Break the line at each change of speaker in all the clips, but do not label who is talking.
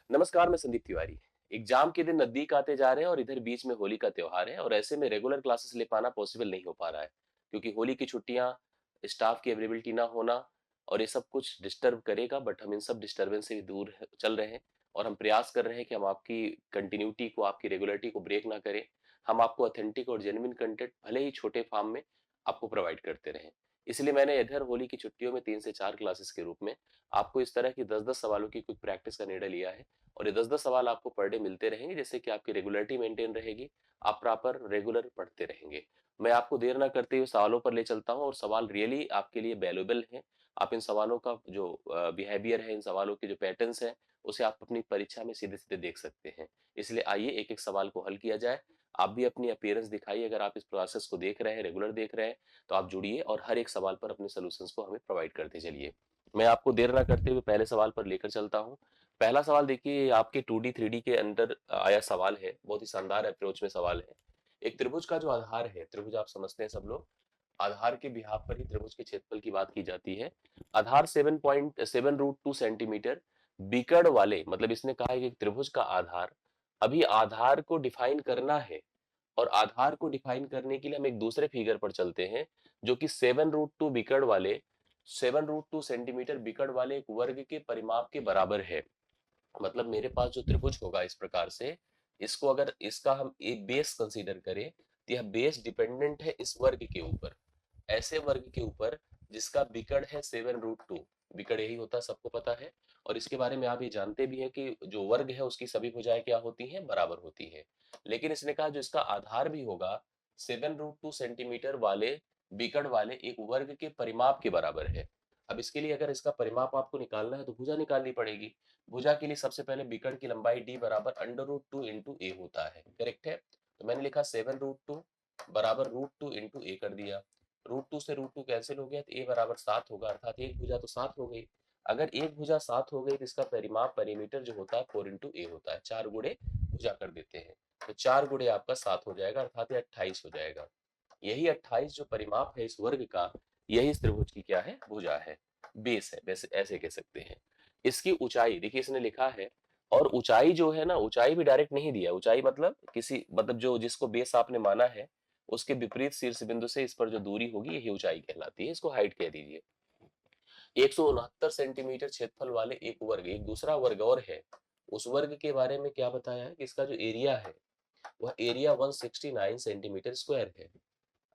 नमस्कार, मैं संदीप तिवारी। एग्जाम के दिन नजदीक आते जा रहे हैं और इधर बीच में होली का त्योहार है और ऐसे में रेगुलर क्लासेस ले पाना पॉसिबल नहीं हो पा रहा है क्योंकि होली की छुट्टियां, स्टाफ की अवेलेबिलिटी ना होना और ये सब कुछ डिस्टर्ब करेगा। बट हम इन सब डिस्टर्बेंस से भी दूर चल रहे हैं और हम प्रयास कर रहे हैं कि हम आपकी कंटिन्यूटी को, आपकी रेगुलरिटी को ब्रेक ना करें। हम आपको ऑथेंटिक और जेन्युइन कंटेंट भले ही छोटे फॉर्म में आपको प्रोवाइड करते रहें। इसलिए मैंने इधर होली की छुट्टियों में 3 से 4 क्लासेस के रूप में आपको इस तरह की 10-10 सवालों की कुछ प्रैक्टिस का निर्णय लिया है और ये 10-10 सवाल आपको पर डे मिलते रहेंगे, जिससे कि आपकी रेगुलरिटी मेंटेन रहेगी। आप प्रॉपर रेगुलर पढ़ते रहेंगे। मैं आपको देर ना करते हुए सवालों पर ले चलता हूँ और सवाल रियली आपके लिए वैल्यूएबल हैं। आप इन सवालों का जो बिहेवियर है, इन सवालों के जो पैटर्न्स हैं, उसे आप अपनी परीक्षा में सीधे-सीधे देख सकते हैं। इसलिए आइए एक-एक सवाल को हल किया जाए। आप भी अपनी अपीयरेंस दिखाइए। अगर आप इस प्रोसेस को देख रहे हैं, रेगुलर देख रहे हैं, तो आप जुड़िए और हर एक सवाल पर अपने सॉल्यूशंस को हमें प्रोवाइड करते चलिए। मैं आपको देर ना करते हुए पहले सवाल पर लेकर चलता हूँ। पहला सवाल देखिए, आपके 2D 3D के अंदर आया सवाल है। बहुत ही शानदार अप्रोच में सवाल है। एक त्रिभुज का जो आधार है, त्रिभुज आप समझते हैं सब लोग, आधार के बिहाफ पर ही त्रिभुज के क्षेत्रफल की बात की जाती है। आधार 7.7 √2 सेंटीमीटर बिकड़ वाले, मतलब इसने कहा है कि त्रिभुज का आधार, अभी आधार को डिफाइन करना है और आधार को डिफाइन करने के लिए हम एक दूसरे फिगर पर चलते हैं जो कि 7 √2 बिकड़ वाले, 7 √2 सेंटीमीटर बिकड़ वाले एक वर्ग के परिमाप के बराबर है। मतलब मेरे पास जो त्रिभुज होगा इस प्रकार से, इसको अगर इसका हम एक बेस कंसीडर करें तो यह बेस डिपेंडेंट है इस वर्ग के ऊपर, ऐसे वर्ग के ऊपर जिसका बिकड़ है 7 √2। बिकड़ यही होता है, सबको पता है। और इसके बारे में आप ये जानते भी हैं कि जो वर्ग है उसकी सभी भुजाएं क्या होती हैं, बराबर होती है। लेकिन इसने कहा जो इसका आधार भी होगा 7 √2 सेंटीमीटर वाले बिकड़ वाले एक वर्ग के परिमाप के बराबर है। अब इसके लिए अगर इसका परिमाप आपको निकालना है तो भुजा निकालनी पड़ेगी। भुजा के लिए सबसे पहले बिकड़ की लंबाई d बराबर √2 इंटू ए होता है, करेक्ट है। तो मैंने लिखा 7 √2 बराबर √2 इंटू ए कर दिया। √2 से √2 कैंसिल हो गया तो ए बराबर 7 होगा, अर्थात एक भुजा तो 7 हो गई। अगर एक भुजा 7 हो गई तो इसका परिमाप, परिमीटर जो होता है 4 इंटू ए होता है। 4 गुणे भुजा कर देते हैं तो 4 गुणे आपका 7 हो जाएगा, अर्थात ये 28 हो जाएगा। यही 28 जो परिमाप है इस वर्ग का, यही इस त्रिभुज की क्या है, भुजा है, बेस है, वैसे ऐसे कह सकते हैं। इसकी ऊंचाई देखिए इसने लिखा है, और ऊंचाई जो है ना, ऊंचाई भी डायरेक्ट नहीं दिया। ऊंचाई मतलब किसी, मतलब जो जिसको बेस आपने माना है उसके विपरीत शीर्ष बिंदु से इस पर जो दूरी होगी यही ऊंचाई कहलाती है। इसको हाइट कह दीजिए। 169 सेंटीमीटर क्षेत्रफल वाले एक वर्ग, एक दूसरा वर्ग और है, उस वर्ग के बारे में क्या बताया है कि इसका जो एरिया है वह एरिया 169 सेंटीमीटर स्क्वायर है।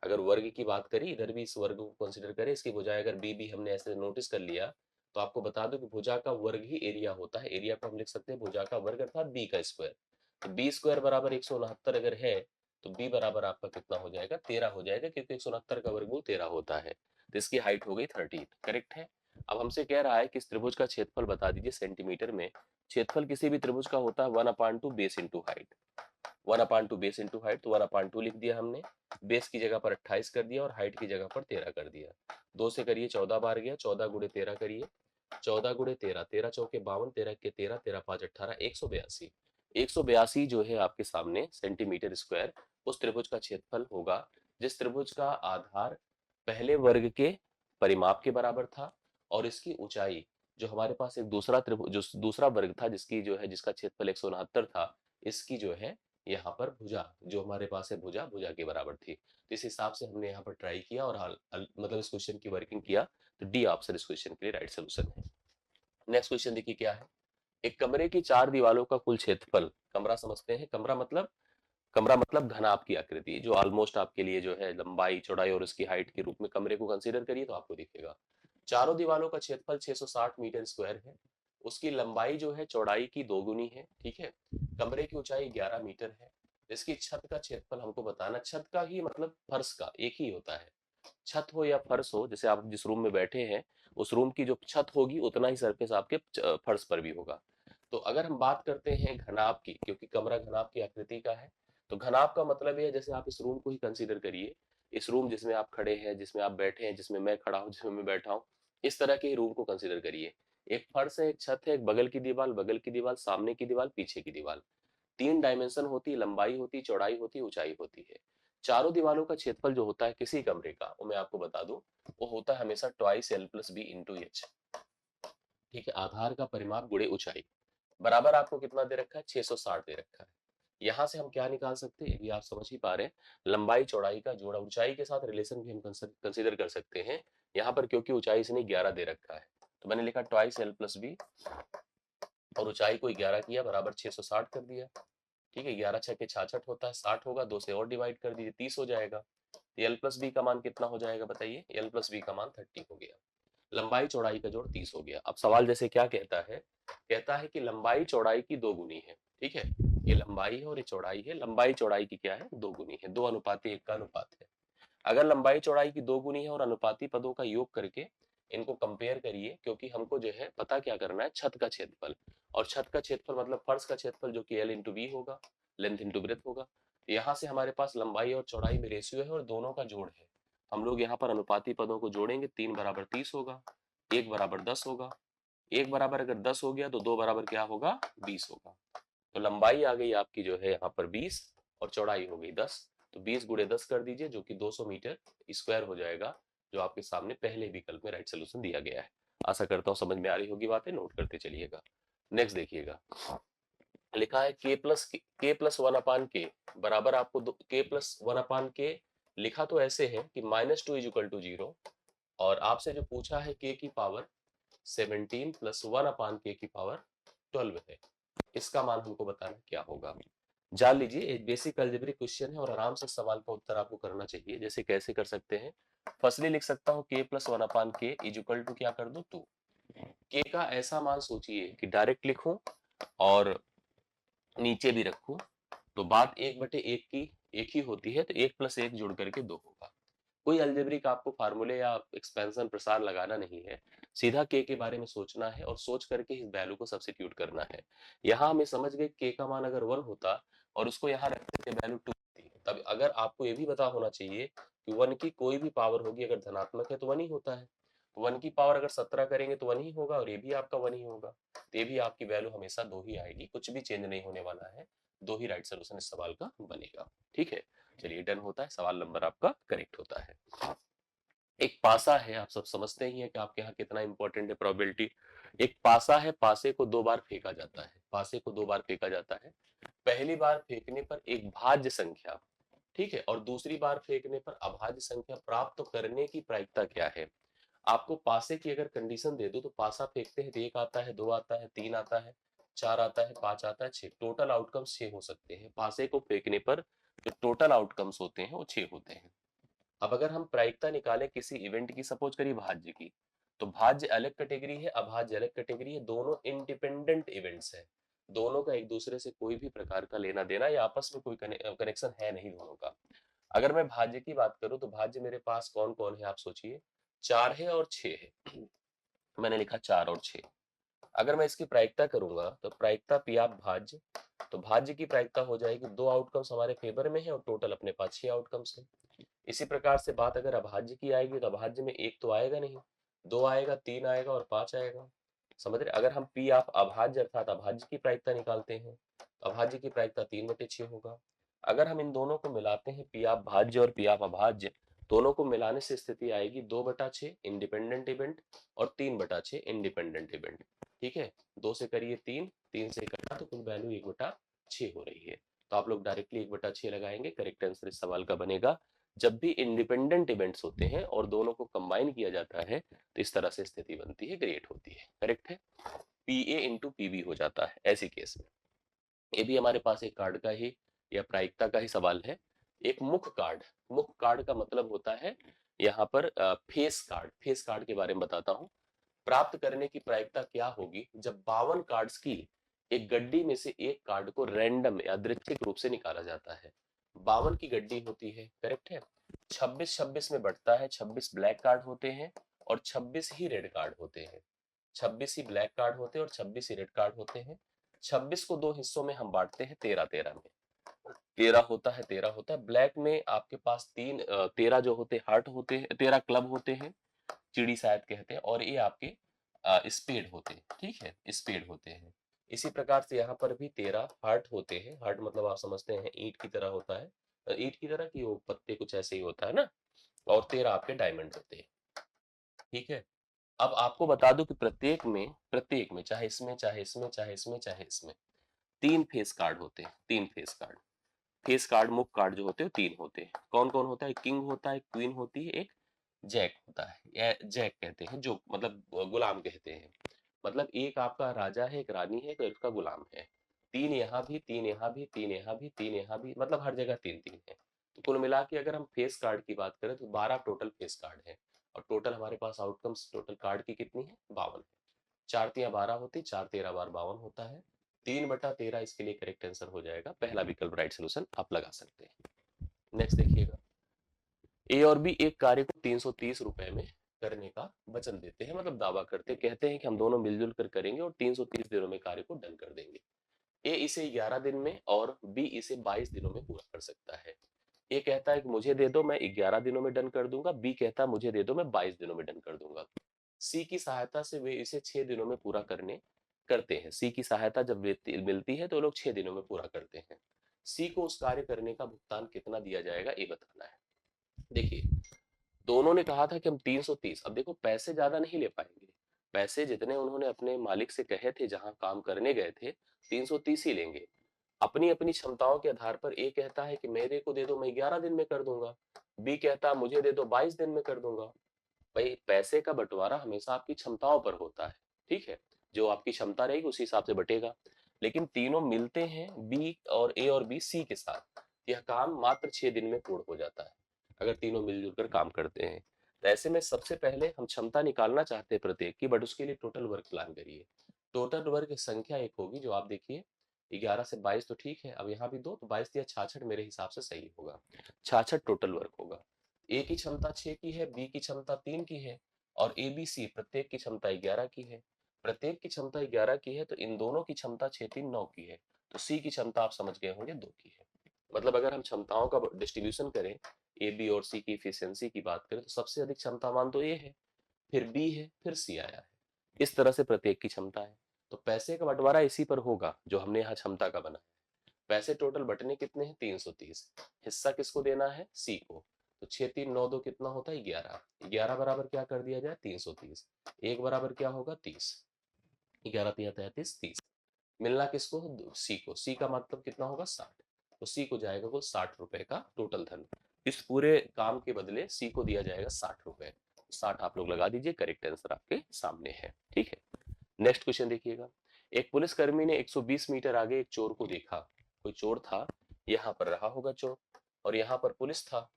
अगर वर्ग की बात करें, इधर भी इस वर्ग को कंसिडर करें, इसकी भुजाएं अगर बी बी हमने ऐसे नोटिस कर लिया, तो आपको बता दो कि भुजा का वर्ग ही एरिया होता है। एरिया को हम लिख सकते हैं भुजा का वर्ग अर्थात बी का स्क्वायर। तो बी स्क्वायर बराबर 169 अगर है तो बी बराबर आपका कितना हो जाएगा, 13 हो जाएगा, क्योंकि 169 का वर्गमूल 13 होता है। तो इसकी हाइट हो गई 13, करेक्ट है। अब हमसे कह रहा है कि इस त्रिभुज का क्षेत्रफल बता दीजिए सेंटीमीटर में। क्षेत्रफल किसी भी त्रिभुज का होता है 1/2 base into height. 1/2 base into height, तो 1/2 लिख दिया हमने। बेस की जगह पर 28 कर दिया और हाइट की जगह पर 13 कर दिया। 2 से करिए 14 बार गया, 14 गुणे 13 करिए। 14 गुणे 13, 13 चौके 52, 13 के 13, 13 5 18, 182। 182 जो है आपके सामने सेंटीमीटर स्क्वायर उस त्रिभुज का क्षेत्रफल होगा जिस त्रिभुज का आधार पहले वर्ग के परिमाप के बराबर था और इसकी ऊंचाई, जो हमारे पास एक दूसरा त्रिभुज, जो दूसरा वर्ग था जिसकी जो है, जिसका क्षेत्रफल 169 था, इसकी जो है यहाँ पर भुजा, जो हमारे पास है भुजा, भुजा के बराबर थी। तो इस हिसाब से हमने यहाँ पर ट्राई किया और मतलब इस क्वेश्चन की वर्किंग किया। तो डी ऑप्शन इस क्वेश्चन के लिए राइट सोल्यूशन है। नेक्स्ट क्वेश्चन देखिए क्या है। एक कमरे की 4 दीवारों का कुल क्षेत्रफल, कमरा समझते हैं, कमरा मतलब घनाभ की आकृति, जो ऑलमोस्ट आपके लिए जो है लंबाई, चौड़ाई और उसकी हाइट के रूप में कमरे को कंसीडर करिए तो आपको दिखेगा। चारों दीवारों का क्षेत्रफल 660 मीटर स्क्वायर है। उसकी लंबाई जो है चौड़ाई की दोगुनी है, ठीक है। कमरे की ऊंचाई 11 मीटर है। इसकी छत का क्षेत्रफल हमको बताना। छत का ही मतलब फर्श का एक ही होता है। छत हो या फर्श हो, जैसे आप जिस रूम में बैठे हैं उस रूम की जो छत होगी उतना ही सरफेस आपके फर्श पर भी होगा। तो अगर हम बात करते हैं घनाभ की, क्योंकि कमरा घनाभ की आकृति का है, तो घनाभ का मतलब ये है, जैसे आप इस रूम को ही कंसीडर करिए। इस रूम जिसमें आप खड़े हैं, जिसमें आप बैठे हैं, जिसमें मैं खड़ा हूं, जिसमें मैं बैठा हूं, इस तरह के रूम को कंसीडर करिए। एक फर्श है, एक छत है, एक बगल की दीवार, बगल की दीवार, सामने की दीवार, पीछे की दीवार। 3 डायमेंशन होती है, लंबाई होती है, चौड़ाई होती है, ऊंचाई होती है। चारों दीवारों का क्षेत्रफल जो होता है किसी कमरे का, वो मैं आपको बता दूं, वो होता है हमेशा twice L + B into H. ठीक है, आधार का परिमाप गुणे ऊंचाई। बराबर आपको कितना दे रखा है, 660 दे रखा है। यहाँ से हम क्या निकाल सकते हैं, ये आप समझ ही पा रहे हैं, लंबाई चौड़ाई का जोड़ा, ऊंचाई के साथ रिलेशन भी हम कंसीडर कर सकते हैं यहाँ पर, क्योंकि ऊंचाई इसने 11 दे रखा है। तो मैंने लिखा ट्वाइस एल प्लस बी, और ऊंचाई को 11 किया, बराबर 660 कर दिया। ठीक है, 11 छके 66 होता है, 60 होगा, 2 से और डिवाइड कर दीजिए, 30 हो जाएगा। एल प्लस बी का मान कितना हो जाएगा बताइए, एल प्लस बी का मान 30 हो गया। लंबाई चौड़ाई का जोड़ 30 हो गया। अब सवाल जैसे क्या कहता है, कहता है कि लंबाई चौड़ाई की दो गुनी है। ठीक है, ये लंबाई है और ये चौड़ाई है, लंबाई चौड़ाई की क्या है, दो गुनी है, 2:1 का अनुपात है। अगर लंबाई चौड़ाई की दो गुनी है और अनुपाती पदों का योग करके इनको कंपेयर करिए, क्योंकि हमको जो है पता क्या करना है, छत का क्षेत्रफल, और छत का क्षेत्रफल मतलब फर्श का क्षेत्रफल, जो कि एल इंटू बी होगा, लेंथ इंटू ब्रेथ होगा। तो यहाँ से हमारे पास लंबाई और चौड़ाई में रेशियो है और दोनों का जोड़ है। हम लोग यहाँ पर अनुपाती पदों को जोड़ेंगे, 3 बराबर 30 होगा, 1 बराबर 10 होगा, 1 बराबर अगर 10 हो गया तो 2 बराबर क्या होगा, 20 होगा। तो लंबाई आ गई आपकी जो है यहाँ पर 20 और चौड़ाई हो गई 10। तो 20 गुणे 10 कर दीजिए, जो कि 200 मीटर स्क्वायर हो जाएगा, जो आपके सामने पहले विकल्प में राइट सोल्यूशन दिया गया है। आशा करता हूँ समझ में आ रही होगी बातें, नोट करते चलिएगा। नेक्स्ट देखिएगा, लिखा है k+1 बराबर आपको k+1 लिखा तो ऐसे है कि -2 = 0, और आपसे जो पूछा है k की पावर 17 + 1/k की पावर 12 है, इसका मान हमको बताना क्या होगा। जान लीजिए, एक बेसिक अलजेब्रिक क्वेश्चन है और आराम से सवाल का उत्तर आपको करना चाहिए। जैसे कैसे कर सकते हैं, फर्स्टली लिख सकता हूँ k+1/k इक्वल टू क्या कर दो 2। k का ऐसा मान सोचिए कि डायरेक्ट लिखूं और नीचे भी रखूं, तो बात 1/1 की एक ही होती है, तो 1 + 1 जोड़ करके 2 होगा। कोई अलजेब्रिक आपको फार्मूले या एक्सपेंशन प्रसार लगाना नहीं है, सीधा k के बारे में सोचना है और सोच करके इस वैल्यू को सब्स्टिट्यूट करना है। यहाँ हमें समझ गए k का मान अगर 1 होता और उसको यहाँ रखते थे वैल्यू 2 होती, तब अगर आपको ये भी पता होना चाहिए कि 1 की कोई भी पावर होगी अगर धनात्मक है तो 1 ही होता है, 1 की पावर अगर 17 करेंगे तो 1 ही होगा, और ये भी आपका 1 ही होगा। तो ये भी आपकी वैल्यू हमेशा 2 ही आएगी, कुछ भी चेंज नहीं होने वाला है, 2 ही राइट सोल्यूशन इस सवाल का बनेगा। ठीक है, चलिए डन होता है, सवाल नंबर आपका करेक्ट होता है। एक पासा है, आप सब समझते ही हैं कि आपके यहाँ कितना इंपॉर्टेंट है प्रोबेबिलिटी। एक पासा है, पासे को 2 बार फेंका जाता है, पासे को 2 बार फेंका जाता है। पहली बार फेंकने पर एक भाज्य संख्या, ठीक है, और दूसरी बार फेंकने पर अभाज्य संख्या प्राप्त करने की प्रायिकता क्या है। आपको पासे की अगर कंडीशन दे दो, तो पासा फेंकते हैं तो 1 आता है, 2 आता है, 3 आता है, 4 आता है, 5 आता है, 6, टोटल आउटकम्स 6 हो सकते हैं। पासे को फेंकने पर जो टोटल आउटकम्स होते हैं वो 6 होते हैं। अब अगर हम प्रायिकता निकालें किसी इवेंट की, सपोज करिए भाज्य की, तो भाज्य अलग कैटेगरी है, अभाज्य अलग कैटेगरी है, दोनों इंडिपेंडेंट इवेंट्स है, दोनों का एक दूसरे से कोई भी प्रकार का लेना देना या आपस में कोई कनेक्शन है नहीं दोनों का। अगर मैं भाज्य की बात करूं तो भाज्य मेरे पास कौन कौन है, आप सोचिए, 4 है और 6 है। मैंने लिखा 4 और 6। अगर मैं इसकी प्रायिकता करूंगा तो प्रायिकता पी आप भाज्य, तो भाज्य की प्रायिकता हो जाएगी, 2 आउटकम्स हमारे फेवर में है और टोटल अपने पास 6 आउटकम्स है। इसी प्रकार से बात अगर अभाज्य की आएगी, तो अभाज्य में 1 तो आएगा नहीं, 2 आएगा, 3 आएगा और 5 आएगा। समझ रहे, अगर हम पी आप अभाज्य अर्थात अभाज्य की प्रायिकता निकालते हैं, तो अभाज्य की प्रायिकता 3/6 होगा। अगर हम इन दोनों को मिलाते हैं, पी आप भाज्य और पी आप अभाज्य, दोनों को मिलाने से स्थिति आएगी 2/6 इंडिपेंडेंट इवेंट और 3/6 इंडिपेंडेंट इवेंट। ठीक है, 2 से करिए 3, 3 से कटा तो कुल वैल्यू 1/6 हो रही है। तो आप लोग डायरेक्टली 1/6 लगाएंगे, करेक्ट आंसर इस सवाल का बनेगा। जब भी इंडिपेंडेंट इवेंट्स होते हैं और दोनों को कंबाइन किया जाता है, तो इस तरह से स्थिति बनती है, क्रिएट होती है। करेक्ट है, पी ए इंटू पीबी हो जाता है ऐसी केस में। ये भी हमारे पास एक कार्ड का ही या प्रायिकता का ही सवाल है। एक मुख्य कार्ड, मुख्य कार्ड का मतलब होता है यहाँ पर फेस कार्ड। फेस कार्ड के बारे में बताता हूँ। प्राप्त करने की प्रायिकता क्या होगी जब 52 कार्ड्स की एक गड्डी में से एक कार्ड को रैंडम यादृच्छिक रूप से निकाला जाता है। 52 की गड्डी होती है, करेक्ट है, 26-26 में बढ़ता है, 26 ब्लैक कार्ड होते हैं और 26 ही रेड कार्ड होते हैं। 26 ही ब्लैक कार्ड होते हैं और 26 ही रेड कार्ड होते हैं। 26 को दो हिस्सों में हम बांटते हैं, 13-13 में, 13 होता है, 13 होता है। ब्लैक में आपके पास 13 जो होते हार्ट होते हैं, 13 क्लब होते हैं, चिड़ी शायद कहते हैं, और ये आपके स्पेड होते हैं। ठीक है, स्पेड होते हैं। इसी प्रकार से यहाँ पर भी 13 हार्ट होते हैं। हार्ट मतलब आप समझते हैं ईंट की तरह होता है, ईंट की तरह की वो पत्ते कुछ ऐसे ही होता है ना, और 13 आपके डायमंड होते हैं। ठीक है, अब आपको बता दूं कि प्रत्येक में चाहे इसमें चाहे इसमें चाहे इसमें चाहे इसमें 3 फेस कार्ड होते हैं, 3 फेस कार्ड। फेस कार्ड मुख कार्ड जो होते हैं 3 होते हैं। कौन कौन होता है? किंग होता है, क्वीन होती है, एक जैक होता है, या जैक कहते हैं, जो मतलब गुलाम कहते हैं। मतलब एक आपका राजा है, एक रानी है, एक उसका गुलाम है। 3 यहाँ भी, 3 यहाँ भी, 3 यहाँ भी, 3 यहाँ भी, मतलब हर जगह 3-3 है। तो कुल मिला के अगर हम फेस कार्ड की बात करें तो 12 टोटल फेस कार्ड है। और टोटल हमारे पास आउटकम्स टोटल कार्ड की कितनी है? 52 है। 4 तिया 12 होती, 4 13 बार 52 होता है। 3/13 इसके लिए करेक्ट आंसर हो जाएगा। पहला विकल्प राइट सोल्यूशन आप लगा सकते हैं। नेक्स्ट देखिएगा, ए और बी एक कार्य को 330 रुपए में करने का वचन देते हैं, मतलब दावा करते कहते हैं कि हम दोनों मिलजुल कर करेंगे और 330 दिनों में कार्य को डन कर देंगे। ए इसे 11 दिन में और बी इसे 22 दिनों में पूरा कर सकता है। ए कहता है कि मुझे दे दो, मैं 11 दिनों में डन कर दूंगा। बी कहता है मुझे दे दो, मैं 22 दिनों में डन कर दूंगा। सी की सहायता से वे इसे 6 दिनों में पूरा करने करते हैं। सी की सहायता जब मिलती है तो लोग 6 दिनों में पूरा करते हैं। सी को उस कार्य करने का भुगतान कितना दिया जाएगा, ये बताना है। देखिए, दोनों ने कहा था कि हम 330, अब देखो पैसे ज्यादा नहीं ले पाएंगे। पैसे जितने उन्होंने अपने मालिक से कहे थे जहां काम करने गए थे, 330 ही लेंगे। अपनी अपनी क्षमताओं के आधार पर ए कहता है कि मेरे को दे दो, मैं 11 दिन में कर दूंगा। बी कहता मुझे दे दो, 22 दिन में कर दूंगा। भाई पैसे का बंटवारा हमेशा आपकी क्षमताओं पर होता है, ठीक है। जो आपकी क्षमता रहेगी उसी हिसाब से बटेगा। लेकिन तीनों मिलते हैं बी और ए और बी सी के साथ, यह काम मात्र 6 दिन में पूर्ण हो जाता है अगर तीनों मिलजुल कर काम करते हैं। तो ऐसे में सबसे पहले हम क्षमता निकालना चाहते हैं प्रत्येक की, बट उसके लिए टोटल वर्क प्लान करिए। टोटल वर्क की संख्या एक होगी जो आप देखिए, 11 से 22 तो ठीक है, अब यहाँ भी 2 तो 22 या 66 मेरे हिसाब से सही होगा। 66 टोटल वर्क होगा। ए की क्षमता 6 की है, बी की क्षमता 3 की है और ए बी सी प्रत्येक की क्षमता 11 की है। प्रत्येक की क्षमता 11 की है तो इन दोनों की क्षमता 6 3 9 की है। तो सी की क्षमता आप समझ गए होंगे 2 की है। मतलब अगर हम क्षमताओं का डिस्ट्रीब्यूशन करें, ए बी और सी की इफिशियंसी की बात करें, तो सबसे अधिक क्षमतावान तो ए है, फिर बी है, फिर सी आया है। इस तरह से प्रत्येक की क्षमता है। तो पैसे का बंटवारा इसी पर होगा जो हमने यहाँ क्षमता का बना। पैसे टोटल बटने कितने हैं? 330। हिस्सा किसको देना है? सी को। तो 6 3 9 2 कितना होता है? 11। 11 बराबर क्या कर दिया जाए? 330। एक बराबर क्या होगा? 30। 11 तिया 33, 30। मिलना किसको? सी को। सी का मतलब कितना होगा? 60। तो सी को जाएगा कुल 60 रुपए का टोटल धन। इस पूरे काम के बदले सी को दिया जाएगा 60 रुपए। 60 आप लोग लगा दीजिए, करेक्ट आंसर आपके सामने है, ठीक है। नेक्स्ट क्वेश्चन देखिएगा, एक पुलिसकर्मी ने 120 मीटर आगे एक चोर को देखा। कोई चोर था, यहाँ पर रहा होगा चोर, और यहाँ पर पुलिस था,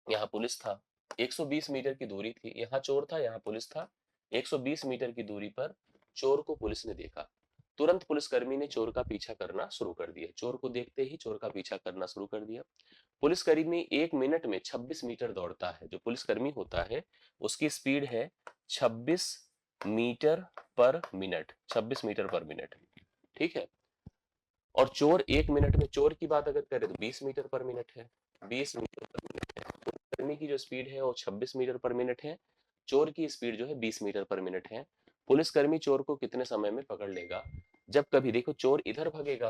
यहाँ पुलिस था। 120 मीटर की दूरी थी, यहाँ चोर था, यहाँ पुलिस था। 120 मीटर की दूरी पर चोर को पुलिस ने देखा। तुरंत पुलिसकर्मी ने चोर का पीछा करना शुरू कर दिया। चोर को देखते ही चोर का पीछा करना शुरू कर दिया। पुलिसकर्मी 1 मिनट में 26 मीटर दौड़ता है। जो पुलिसकर्मी होता है उसकी स्पीड है 26 मीटर पर मिनट, 26 मीटर पर मिनट, ठीक है। और चोर 1 मिनट में, चोर की बात अगर करें तो 20 मीटर पर मिनट है, 20 मीटर पर मिनट है। पुलिसकर्मी की जो स्पीड है वो 26 मीटर पर मिनट है, चोर की स्पीड जो है 20 मीटर पर मिनट है। पुलिसकर्मी चोर को कितने समय में पकड़ लेगा? जब कभी देखो चोर इधर भागेगा,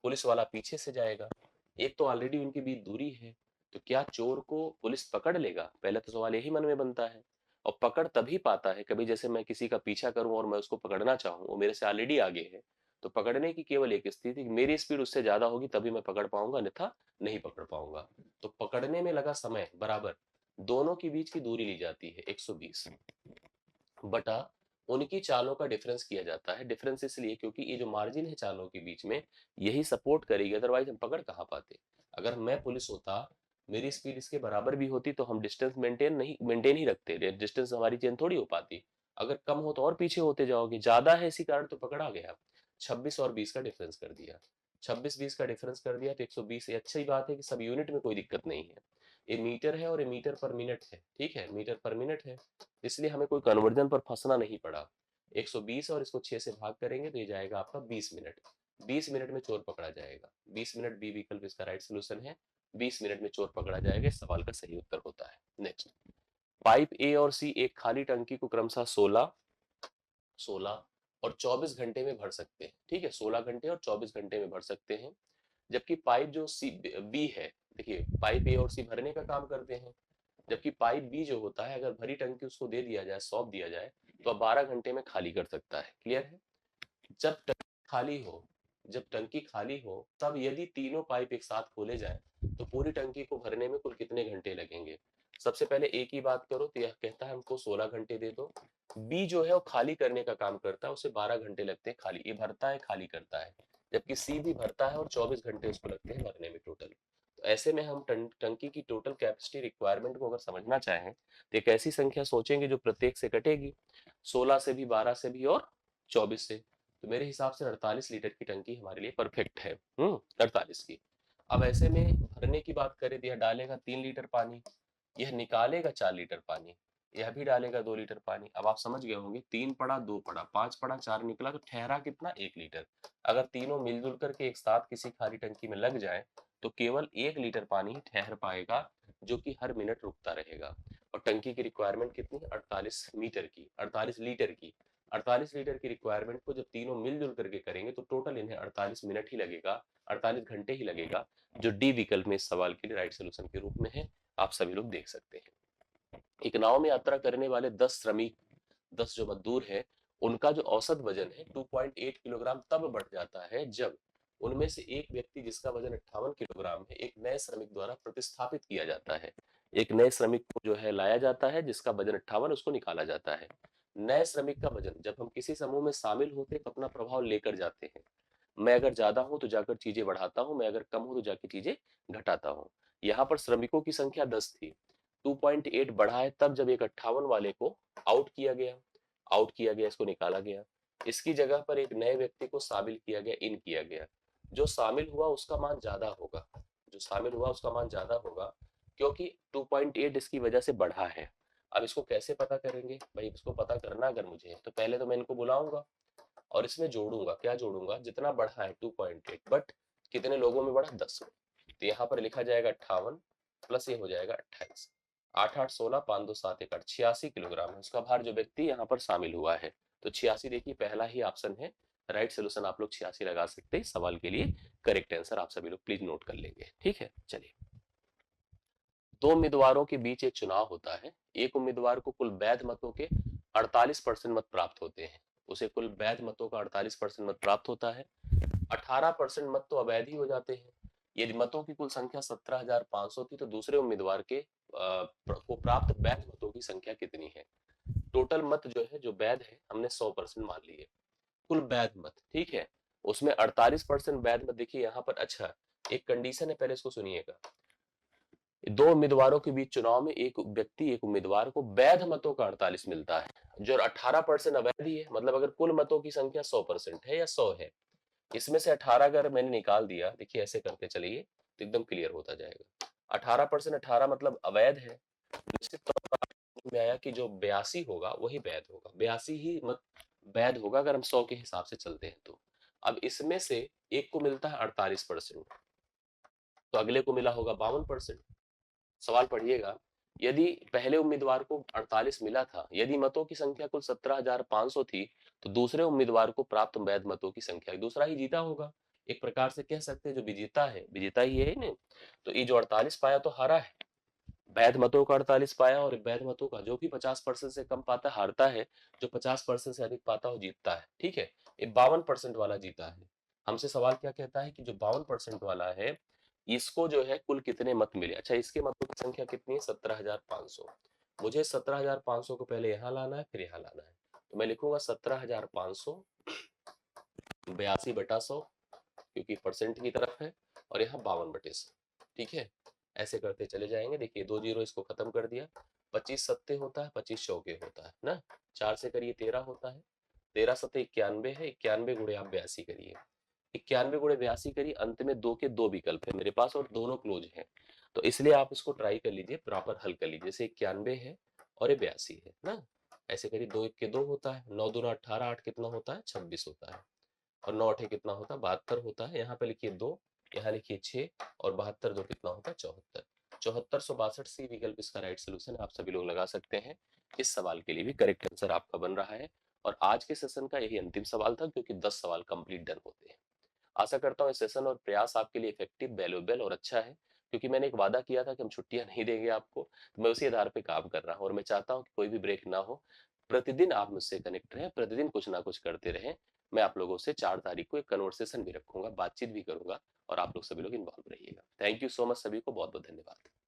पुलिस वाला पीछे से जाएगा, एक तो ऑलरेडी उनके बीच दूरी है, तो क्या चोर को पुलिस पकड़ लेगा? पहले तो सवाल यही मन में बनता है। और पकड़ तभी पाता है, कभी जैसे मैं किसी का पीछा करूं और मैं उसको पकड़ना चाहूं, वो मेरे से ऑलरेडी आगे है, तो पकड़ने की केवल एक स्थिति, मेरी स्पीड उससे ज्यादा होगी तभी मैं पकड़ पाऊंगा, अन्यथा नहीं पकड़ पाऊंगा। तो पकड़ने में लगा समय बराबर दोनों के बीच की दूरी ली जाती है 120 बटा उनकी चालों का डिफरेंस किया जाता है। डिफरेंस इसलिए क्योंकि ये जो मार्जिन है चालों के बीच में, यही सपोर्ट करेगी, अदरवाइज हम पकड़ कहाँ पाते। अगर मैं पुलिस होता, मेरी स्पीड इसके बराबर भी होती तो हम डिस्टेंस मेंटेन ही रखते, डिस्टेंस हमारी चेंज थोड़ी हो पाती। अगर कम हो तो और पीछे होते जाओगे, ज्यादा है इसी कारण तो पकड़ा गया। 26 और 20 का डिफरेंस कर दिया, 26 20 का डिफरेंस कर दिया तो 120। अच्छी बात है कि सब यूनिट में कोई दिक्कत नहीं है, ये मीटर है और ये मीटर पर मिनट है, ठीक है, मीटर पर मिनट है, इसलिए हमें कोई कन्वर्जन पर फंसना नहीं पड़ा। 120 और इसको 6 से भाग करेंगे तो ये जाएगा आपका 20 मिनट। 20 मिनट में चोर पकड़ा जाएगा। 20 मिनट बी विकल्प इसका राइट सोल्यूशन है। 20 मिनट में चोर पकड़ा जाएगा, इस सवाल का सही उत्तर होता है। नेक्स्ट, पाइप ए और सी एक खाली टंकी को क्रमशः 16 और 24 घंटे में भर सकते हैं, ठीक है, 16 घंटे और 24 घंटे में भर सकते हैं। जबकि पाइप जो सी बी है, देखिए पाइप ए और सी भरने का काम करते हैं, जबकि पाइप बी जो होता है, अगर भरी टंकी उसको दे दिया जाए, सौंप दिया जाए, तो अब 12 घंटे में खाली कर सकता है। क्लियर है? जब टंकी खाली हो, जब टंकी खाली हो तब यदि तीनों पाइप एक साथ खोले जाएं तो पूरी टंकी को भरने में कुल कितने घंटे लगेंगे? सबसे पहले ए की बात करो तो यह कहता है हमको 16 घंटे दे दो। बी जो है वो खाली करने का काम करता है, उसे 12 घंटे लगते हैं खाली, ये भरता है खाली करता है। जबकि सी भी भरता है और 24 घंटे उसको लगते हैं भरने में टोटल। तो ऐसे में हम टंकी की टोटल कैपेसिटी रिक्वायरमेंट को अगर समझना चाहें तो एक ऐसी संख्या सोचेंगे जो प्रत्येक से कटेगी, 16 से भी, 12 से भी और 24 से। तो मेरे हिसाब से 48 लीटर की टंकी हमारे लिए परफेक्ट है। 48 की। अब ऐसे में भरने की बात करें तो यह डालेगा 3 लीटर पानी, यह निकालेगा 4 लीटर पानी, यह भी डालेगा 2 लीटर पानी। अब आप समझ गए होंगे, 3 पड़ा 2 पड़ा 5 पड़ा 4 निकला, तो ठहरा कितना? 1 लीटर। अगर तीनों मिलजुल करके एक साथ किसी खाली टंकी में लग जाए तो केवल 1 लीटर पानी ठहर पाएगा, जो कि हर मिनट रुकता रहेगा। और टंकी की रिक्वायरमेंट कितनी? 48 मीटर की, 48 लीटर की। 48 लीटर की रिक्वायरमेंट को जब तीनों मिलजुल करके करेंगे तो टोटल इन्हें 48 मिनट ही लगेगा, 48 घंटे ही लगेगा, जो डी विकल्प में इस सवाल के लिए राइट सोल्यूशन के रूप में है। आप सभी लोग देख सकते हैं। एक नाव में यात्रा करने वाले 10 श्रमिक, 10 जो मजदूर हैं, उनका जो औसत वजन है 2.8 किलोग्राम तब बढ़ जाता है जब उनमें से एक व्यक्ति जिसका वजन 58 किलोग्राम है, एक नए श्रमिक द्वारा प्रतिस्थापित किया जाता है। एक नए श्रमिक को जो है लाया जाता है जिसका वजन 58, उसको निकाला जाता है। नए श्रमिक का वजन जब हम किसी समूह में शामिल होते हैं तो अपना प्रभाव लेकर जाते हैं। मैं अगर ज्यादा हूं तो जाकर चीजें बढ़ाता हूं, मैं अगर कम हूं तो जाकर चीजें घटाता हूं। यहाँ पर श्रमिकों की संख्या 10 थी, 2.8 बढ़ा है तब जब एक 58 वाले को आउट किया गया, इसको निकाला गया। इसकी जगह पर एक नए व्यक्ति को शामिल किया गया, इन किया गया। जो शामिल हुआ उसका मान ज्यादा होगा, जो शामिल हुआ उसका मान ज्यादा होगा, क्योंकि 2.8 इसकी वजह से बढ़ा है। अब इसको कैसे पता करेंगे भाई? इसको पता करना अगर मुझे, तो पहले तो मैं इनको बुलाऊंगा और इसमें जोड़ूंगा। क्या जोड़ूंगा? जितना बढ़ा है 2.8, बट कितने लोगों में बढ़ा? 10 में। तो यहाँ पर लिखा जाएगा 58 प्लस ये हो जाएगा 28। 8 8 16, 5 2 7 1 8, 86 किलोग्राम है उसका भार, जो व्यक्ति यहाँ पर शामिल हुआ है। तो 86 देखिए पहला ही ऑप्शन है राइट सोल्यूशन। आप लोग 86 लगा सकते हैं। सवाल के लिए करेक्ट आंसर आप सभी लोग प्लीज नोट कर लेंगे। ठीक है, चलिए। दो उम्मीदवारों के बीच एक चुनाव होता है। एक उम्मीदवार को कुल वैध मतों के 48% मत प्राप्त होते हैं, उसे कुल वैध मतों का 48% मत प्राप्त होता है। 18% मत तो अवैध ही हो जाते हैं। यदि मतों की कुल संख्या 17,500 थी तो दूसरे उम्मीदवार के को प्राप्त वैध मतों की संख्या कितनी है? टोटल मत जो है, जो वैध है, हमने 100% मान लिए। कुल वैध मत, ठीक है, उसमें 48% वैध मत। देखिए यहाँ पर अच्छा एक कंडीशन है, पहले इसको सुनिएगा। दो उम्मीदवारों के बीच चुनाव में एक व्यक्ति, एक उम्मीदवार को वैध मतों का 48 मिलता है, जो 18% अवैध ही है। मतलब अगर कुल मतों की संख्या 100% है या 100 है, इसमें से 18 अगर मैंने निकाल दिया, देखिए ऐसे करते चलिए तो एकदम क्लियर होता जाएगा। 18% 18 मतलब अवैध है। निश्चित तौर पर में आया कि जो 82 होगा वही वैध होगा, 82 ही मत वैध होगा अगर हम 100 के हिसाब से चलते हैं तो। अब इसमें से एक को मिलता है 48%, तो अगले को मिला होगा 52%। सवाल पढ़िएगा, यदि पहले उम्मीदवार को 48 मिला था, यदि मतों की संख्या कुल 17,500 थी, तो दूसरे उम्मीदवार को प्राप्त वैध मतों की संख्या दूसरा ही जीता होगा। एक प्रकार से कह सकते हैं जो विजेता है, विजेता ही है ना। तो ये जो 48 पाया तो हारा है, वैध मतों का 48 पाया, और वैध मतों का जो भी 50% से कम पाता हारता है, जो 50% से अधिक पाता वो जीतता है। ठीक है, ये 52% वाला जीता है। हमसे सवाल क्या कहता है कि जो 52% वाला है, इसको जो है कुल कितने मत मिले? अच्छा, इसके मतों की संख्या कितनी है? 17,500। मुझे 17,500 को पहले यहाँ लाना है, फिर यहाँ लाना है। तो मैं लिखूंगा 17,500 82/100, क्योंकि परसेंट की तरफ है, और यहाँ 52/100। ठीक है, ऐसे करते चले जाएंगे। देखिए 2 जीरो इसको खत्म कर दिया। 25 सत्ते होता है, 25 चौके होता है ना। 4 से करिए 13 होता है, 13 सत्ते 91 है, 91 गुणे आप 82 करिए, 91 गुणे 82 करिए। अंत में दो के दो विकल्प है मेरे पास और दोनों क्लोज है, तो इसलिए आप इसको ट्राई कर लीजिए, प्रॉपर हल कर लीजिए। जैसे 91 है और ये 82 है ना, ऐसे करिए। 2 1 के 2 होता है, 9 दूना 18, 8 कितना होता है? 26 होता है, और 9 8 कितना होता है? 72 होता है। यहाँ पे लिखिए 2, यहाँ लिखिए 6, और 72 दो कितना होता है? 74। 7462 सी विकल्प इसका राइट सोल्यूशन है। आप सभी लोग लगा सकते हैं। इस सवाल के लिए भी करेक्ट आंसर आपका बन रहा है। और आज के सेशन का यही अंतिम सवाल था, क्योंकि 10 सवाल कंप्लीट डन होते हैं। आशा करता हूँ ये सेशन और प्रयास आपके लिए इफेक्टिव, वैल्यूएबल और अच्छा है। क्योंकि मैंने एक वादा किया था कि हम छुट्टियाँ नहीं देंगे आपको, तो मैं उसी आधार पे काम कर रहा हूँ और मैं चाहता हूँ कि कोई भी ब्रेक ना हो। प्रतिदिन आप मुझसे कनेक्ट रहें, प्रतिदिन कुछ ना कुछ करते रहें। मैं आप लोगों से 4 तारीख को एक कन्वर्सेशन भी रखूँगा, बातचीत भी करूँगा और आप लोग सभी लोग इन्वॉल्व रहिएगा। थैंक यू सो मच सभी को बहुत-बहुत धन्यवाद।